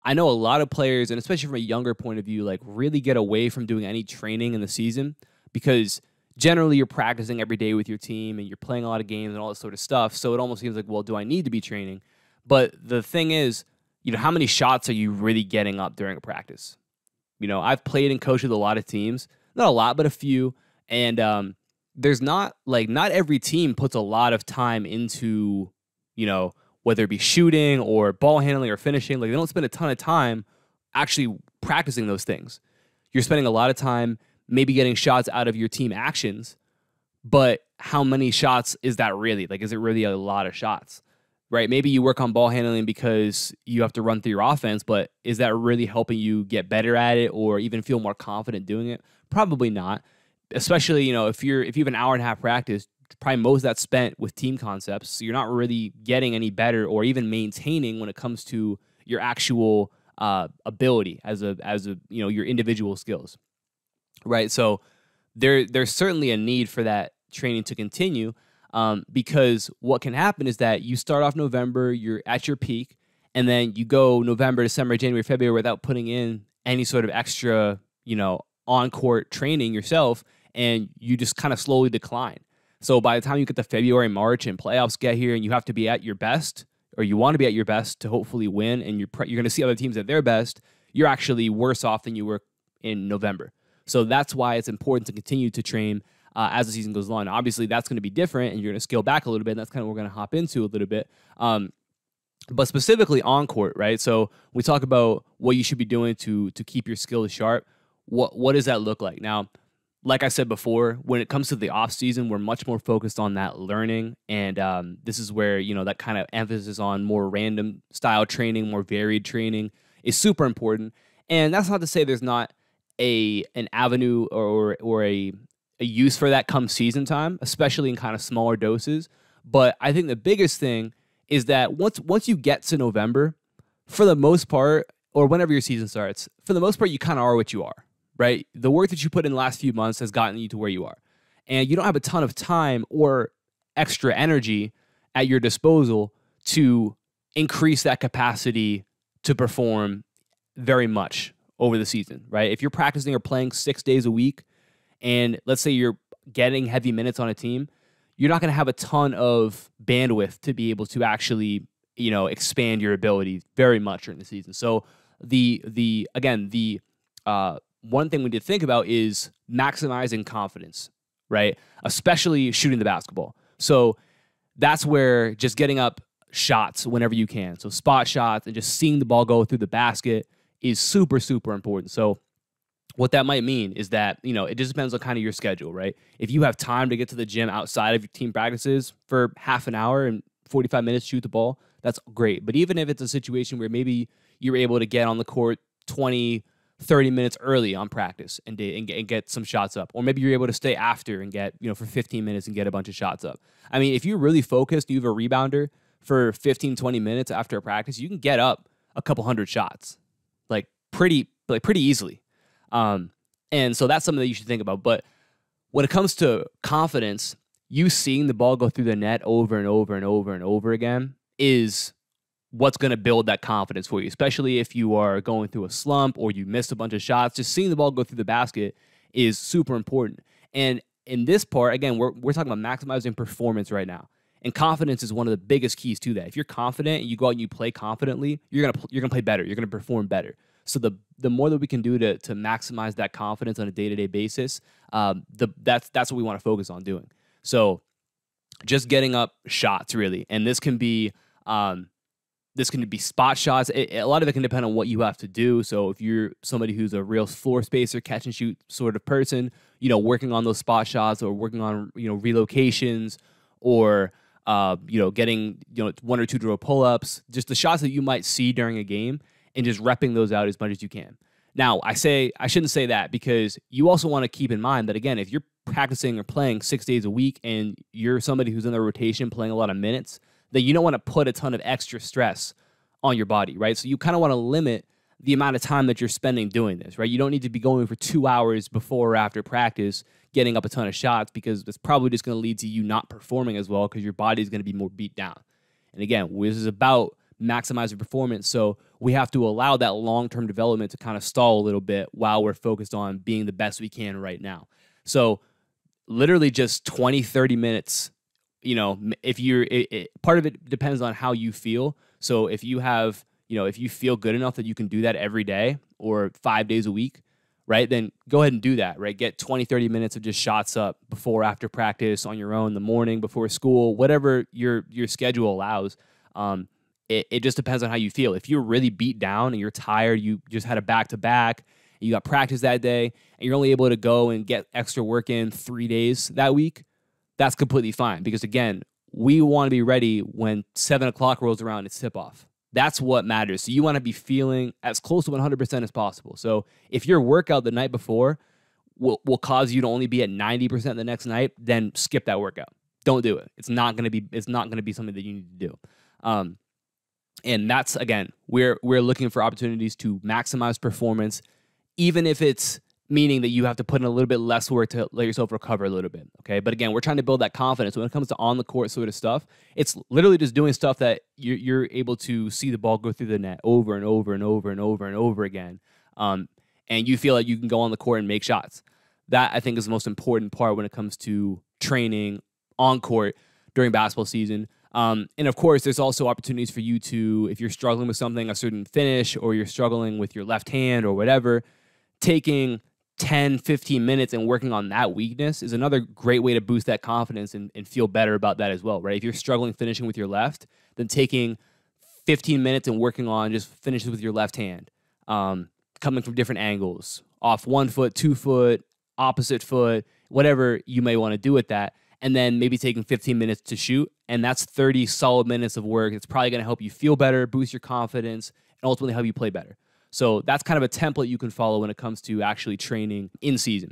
I know a lot of players, and especially from a younger point of view, like really get away from doing any training in the season because generally you're practicing every day with your team and you're playing a lot of games and all this sort of stuff. So it almost seems like, well, do I need to be training? But the thing is, how many shots are you really getting up during a practice? I've played and coached with a lot of teams, not a lot, but a few. And there's not every team puts a lot of time into, whether it be shooting or ball handling or finishing. Like they don't spend a ton of time actually practicing those things. You're spending a lot of time maybe getting shots out of your team actions, but how many shots is that really? Like, is it really a lot of shots? Right? Maybe you work on ball handling because you have to run through your offense, but is that really helping you get better at it or even feel more confident doing it? Probably not. Especially, if you have an hour and a half practice, probably most of that's spent with team concepts. So you're not really getting any better or even maintaining when it comes to your actual ability as a your individual skills. Right? So there's certainly a need for that training to continue. Because what can happen is that you start off November, you're at your peak, and then you go November, December, January, February without putting in any sort of extra, on-court training yourself, and you just kind of slowly decline. So by the time you get to February, March, and playoffs get here, and you have to be at your best, or you want to be at your best to hopefully win, and you're going to see other teams at their best, you're actually worse off than you were in November. So that's why it's important to continue to train as the season goes on. Obviously, that's going to be different, and you're going to scale back a little bit, and that's kind of what we're going to hop into a little bit. But specifically on court, right? So we talk about what you should be doing to keep your skills sharp. What does that look like? Now, like I said before, when it comes to the off season, we're much more focused on that learning, and this is where that kind of emphasis on more random style training, more varied training is super important. And that's not to say there's not an avenue or a use for that come season time, especially in kind of smaller doses. But I think the biggest thing is that once you get to November, for the most part, or whenever your season starts, for the most part, you kind of are what you are, right? The work that you put in the last few months has gotten you to where you are. And you don't have a ton of time or extra energy at your disposal to increase that capacity to perform very much over the season, right? If you're practicing or playing 6 days a week, and let's say you're getting heavy minutes on a team, you're not going to have a ton of bandwidth to be able to actually, expand your ability very much during the season. So the one thing we need to think about is maximizing confidence, right? Especially shooting the basketball. So that's where just getting up shots whenever you can. So spot shots and just seeing the ball go through the basket is super, super important. So what that might mean is that, it just depends on kind of your schedule, right? If you have time to get to the gym outside of your team practices for half an hour and 45 minutes, shoot the ball, that's great. But even if it's a situation where maybe you're able to get on the court 20, 30 minutes early on practice and get some shots up, or maybe you're able to stay after and get, for 15 minutes and get a bunch of shots up. I mean, if you're really focused, you have a rebounder for 15, 20 minutes after a practice, you can get up a couple hundred shots, pretty easily. And so that's something that you should think about. But when it comes to confidence, you seeing the ball go through the net over and over and over and over again is what's going to build that confidence for you, especially if you are going through a slump or you missed a bunch of shots. Just seeing the ball go through the basket is super important. And in this part, again, we're talking about maximizing performance right now. And confidence is one of the biggest keys to that. If you're confident and you go out and you play confidently, you're gonna play better. You're gonna perform better. So the more that we can do to maximize that confidence on a day-to-day basis, that's what we want to focus on doing. So just getting up shots, really. And this can be spot shots. A lot of it can depend on what you have to do. So if you're somebody who's a real floor spacer, catch and shoot sort of person, working on those spot shots or working on, relocations or, getting, one or two drill pull-ups, just the shots that you might see during a game, and just repping those out as much as you can. Now, I shouldn't say that because you also want to keep in mind that, again, if you're practicing or playing 6 days a week and you're somebody who's in the rotation playing a lot of minutes, then you don't want to put a ton of extra stress on your body, right? So you kind of want to limit the amount of time that you're spending doing this, right? You don't need to be going for 2 hours before or after practice getting up a ton of shots because it's probably just going to lead to you not performing as well because your body is going to be more beat down. And again, this is about maximizing performance. So we have to allow that long-term development to kind of stall a little bit while we're focused on being the best we can right now. So literally just 20, 30 minutes, if you're, part of it depends on how you feel. So if you have, if you feel good enough that you can do that every day or 5 days a week, right, then go ahead and do that, right? Get 20, 30 minutes of just shots up before, after practice, on your own, in the morning, before school, whatever your schedule allows. It just depends on how you feel. If you're really beat down and you're tired, you just had a back-to-back, you got practice that day, and you're only able to go and get extra work in 3 days that week, that's completely fine. Because again, we want to be ready when 7 o'clock rolls around, it's tip-off. That's what matters. So you want to be feeling as close to 100% as possible. So if your workout the night before will cause you to only be at 90% the next night, then skip that workout. Don't do it. It's not going to be something that you need to do. And that's, again, we're looking for opportunities to maximize performance, even if it's meaning that you have to put in a little bit less work to let yourself recover a little bit, okay? But again, we're trying to build that confidence. When it comes to on-the-court sort of stuff, it's literally just doing stuff that you're able to see the ball go through the net over and over and over and over and over again, and you feel like you can go on the court and make shots. That, I think, is the most important part when it comes to training on court during basketball season. And of course, there's also opportunities for you to, if you're struggling with something, a certain finish, or you're struggling with your left hand or whatever, taking 10, 15 minutes and working on that weakness is another great way to boost that confidence and feel better about that as well, right? If you're struggling finishing with your left, then taking 15 minutes and working on just finishes with your left hand, coming from different angles, off 1 foot, 2 foot, opposite foot, whatever you may want to do with that, and then maybe taking 15 minutes to shoot, and that's 30 solid minutes of work. It's probably going to help you feel better, boost your confidence, and ultimately help you play better. So that's kind of a template you can follow when it comes to actually training in season.